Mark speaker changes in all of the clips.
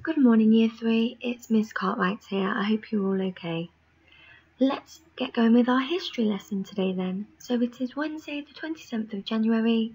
Speaker 1: Good morning, Year 3. It's Miss Cartwright here. I hope you're all okay. Let's get going with our history lesson today then. So it is Wednesday the 27th of January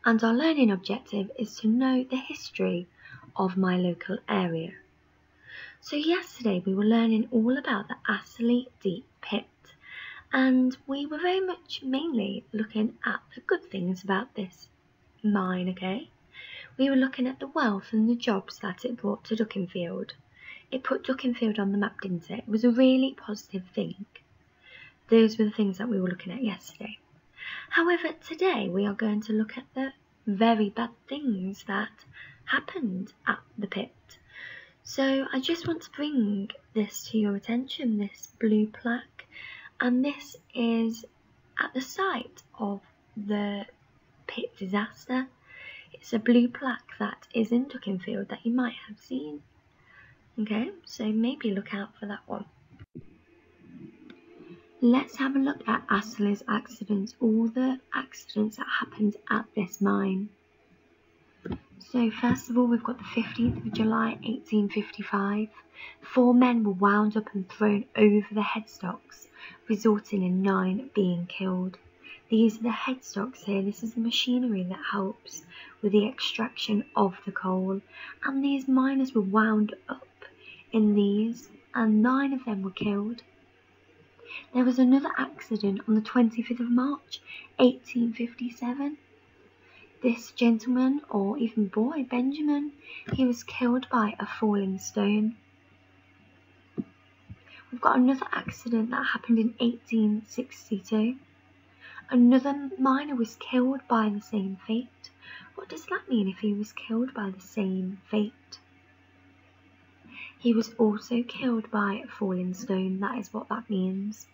Speaker 1: and our learning objective is to know the history of my local area. So yesterday we were learning all about the Astley Deep Pit and we were very much mainly looking at the good things about this mine, okay? We were looking at the wealth and the jobs that it brought to Duckingfield. It put Duckingfield on the map, didn't it? It was a really positive thing. Those were the things that we were looking at yesterday. However, today we are going to look at the very bad things that happened at the pit. So I just want to bring this to your attention, this blue plaque, and this is at the site of the pit disaster. It's a blue plaque that is in Duckingfield that you might have seen. Okay, so maybe look out for that one. Let's have a look at Astley's accidents, all the accidents that happened at this mine. So first of all, we've got the 15th of July 1855. 4 men were wound up and thrown over the headstocks, resulting in 9 being killed. These are the headstocks here. This is the machinery that helps with the extraction of the coal. And these miners were wound up in these and 9 of them were killed. There was another accident on the 25th of March 1857. This gentleman, or even boy, Benjamin, he was killed by a falling stone. We've got another accident that happened in 1862. Another miner was killed by the same fate. What does that mean if he was killed by the same fate? He was also killed by a falling stone, that is what that means.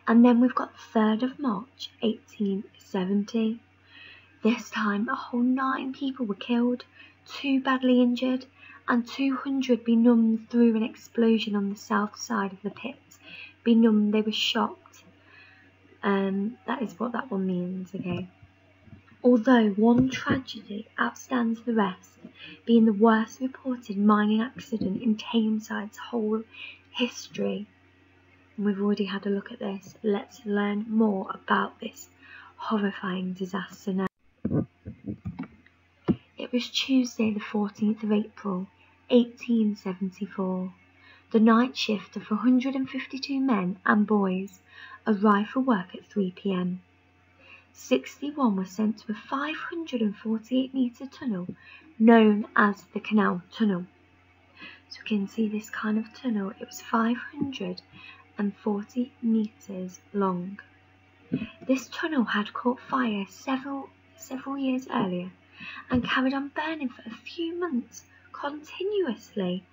Speaker 1: And then we've got the 3rd of March 1870. This time a whole 9 people were killed, 2 badly injured and 200 benumbed through an explosion on the south side of the pit. Benumbed, they were shocked. That is what that one means, okay? Although one tragedy outstands the rest, being the worst reported mining accident in Tameside's whole history. And we've already had a look at this. Let's learn more about this horrifying disaster now. It was Tuesday the 14th of April, 1874. The night shift of 152 men and boys arrived for work at 3 p.m. 61 were sent to a 548-metre tunnel known as the Canal tunnel. So we can see this kind of tunnel. It was 540 metres long. This tunnel had caught fire several years earlier and carried on burning for a few months continuously.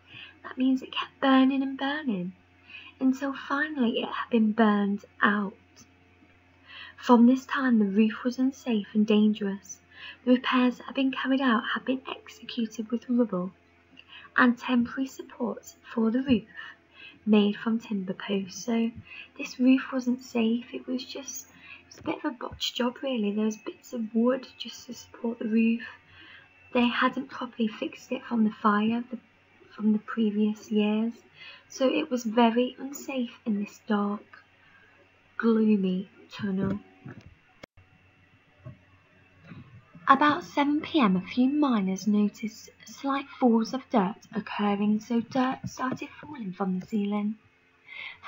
Speaker 1: That means it kept burning and burning until finally it had been burned out. From this time the roof was unsafe and dangerous. The repairs that had been carried out had been executed with rubble and temporary supports for the roof made from timber posts. So this roof wasn't safe, it was a bit of a botched job really. There was bits of wood just to support the roof. They hadn't properly fixed it from the fire from the previous years, so it was very unsafe in this dark, gloomy tunnel. About 7 p.m. a few miners noticed slight falls of dirt occurring, so dirt started falling from the ceiling.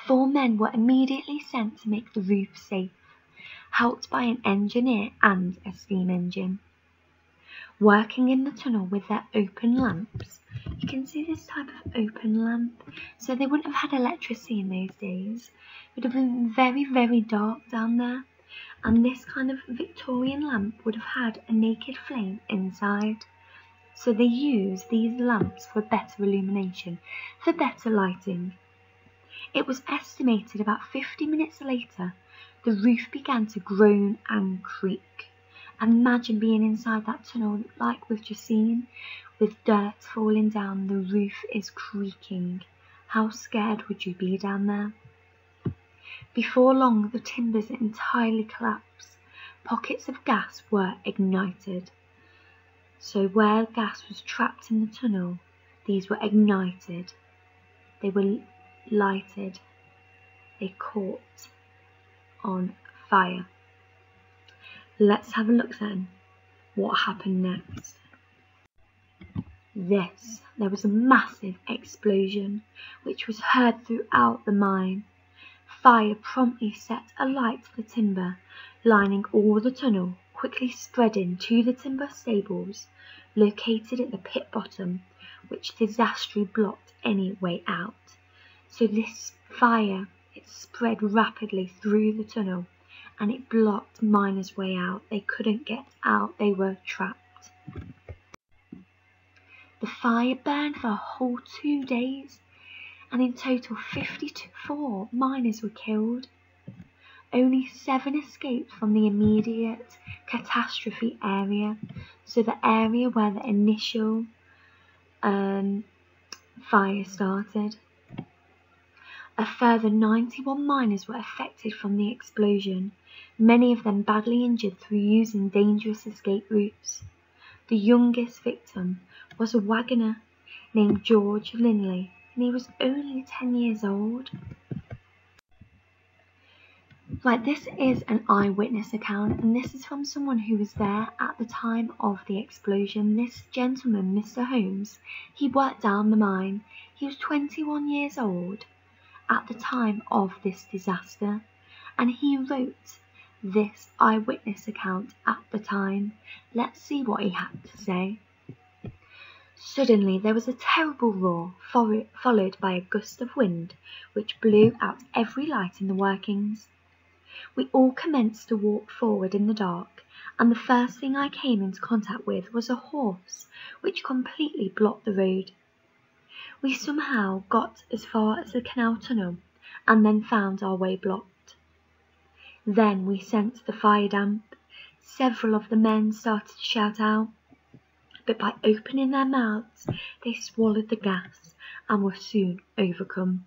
Speaker 1: 4 men were immediately sent to make the roof safe, helped by an engineer and a steam engine. Working in the tunnel with their open lamps, you can see this type of open lamp, so they wouldn't have had electricity in those days. It would have been very, very dark down there, and this kind of Victorian lamp would have had a naked flame inside. So they used these lamps for better illumination, for better lighting. It was estimated about 50 minutes later, the roof began to groan and creak. Imagine being inside that tunnel like we've just seen, with dirt falling down, the roof is creaking. How scared would you be down there? Before long, the timbers entirely collapsed. Pockets of gas were ignited. So where gas was trapped in the tunnel, these were ignited, they were lighted, they caught on fire. Let's have a look then, what happened next. There was a massive explosion, which was heard throughout the mine. Fire promptly set alight the timber lining all the tunnel, quickly spreading to the timber stables located at the pit bottom, which disastrously blocked any way out. So this fire, it spread rapidly through the tunnel, and it blocked miners' way out. They couldn't get out, they were trapped. The fire burned for a whole 2 days, and in total 54 miners were killed. Only 7 escaped from the immediate catastrophe area, so the area where the initial fire started. A further 91 miners were affected from the explosion, many of them badly injured through using dangerous escape routes. The youngest victim was a wagoner named George Linley, and he was only 10 years old. Right, this is an eyewitness account, and this is from someone who was there at the time of the explosion. This gentleman, Mr. Holmes, he worked down the mine. He was 21 years old at the time of this disaster, and he wrote this eyewitness account at the time. Let's see what he had to say. Suddenly there was a terrible roar, followed by a gust of wind, which blew out every light in the workings. We all commenced to walk forward in the dark, and the first thing I came into contact with was a horse, which completely blocked the road. We somehow got as far as the canal tunnel, and then found our way blocked. Then we sensed the fire damp. Several of the men started to shout out, but by opening their mouths, they swallowed the gas and were soon overcome.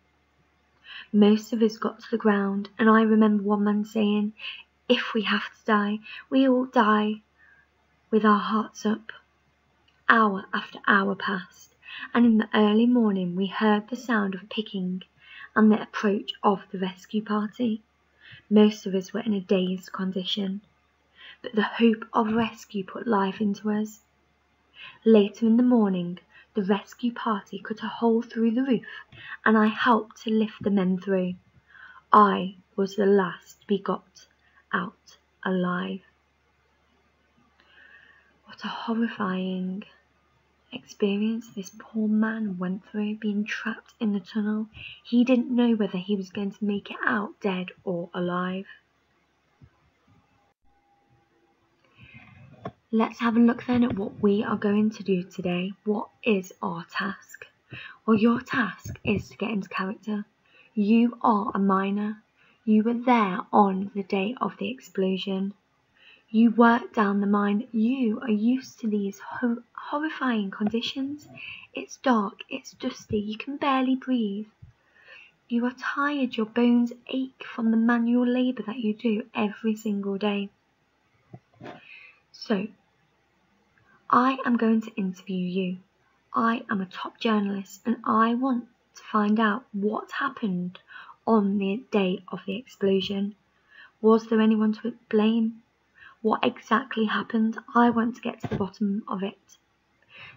Speaker 1: Most of us got to the ground, and I remember one man saying, "If we have to die, we all die with our hearts up." Hour after hour passed, and in the early morning we heard the sound of picking and the approach of the rescue party. Most of us were in a dazed condition, but the hope of rescue put life into us. Later in the morning, the rescue party cut a hole through the roof, and I helped to lift the men through. I was the last to be got out alive. What a horrifying experience this poor man went through, being trapped in the tunnel. He didn't know whether he was going to make it out dead or alive. Let's have a look then at what we are going to do today. What is our task? Well, your task is to get into character. You are a miner. You were there on the day of the explosion. You worked down the mine. You are used to these horrifying conditions. It's dark, it's dusty, you can barely breathe. You are tired, your bones ache from the manual labour that you do every single day. So, I am going to interview you. I am a top journalist, and I want to find out what happened on the day of the explosion. Was there anyone to blame? What exactly happened? I want to get to the bottom of it.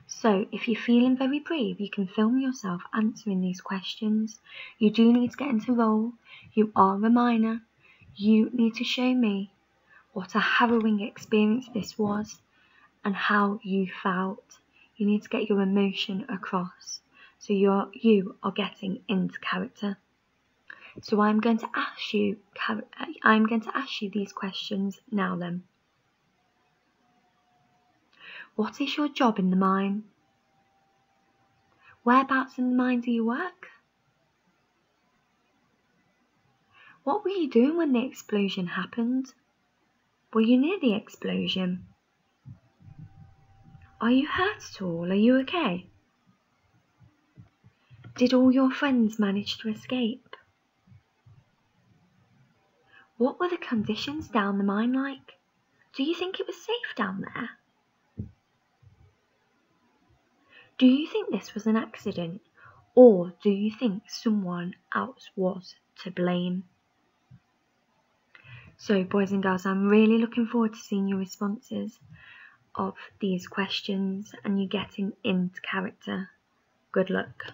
Speaker 1: So, if you're feeling very brave, you can film yourself answering these questions. You do need to get into role. You are a miner. You need to show me what a harrowing experience this was and how you felt. You need to get your emotion across. So you are getting into character. So I'm going to ask you these questions now then. What is your job in the mine? Whereabouts in the mine do you work? What were you doing when the explosion happened? Were you near the explosion? Are you hurt at all? Are you okay? Did all your friends manage to escape? What were the conditions down the mine like? Do you think it was safe down there? Do you think this was an accident, or do you think someone else was to blame? So boys and girls, I'm really looking forward to seeing your responses of these questions and you getting into character. Good luck.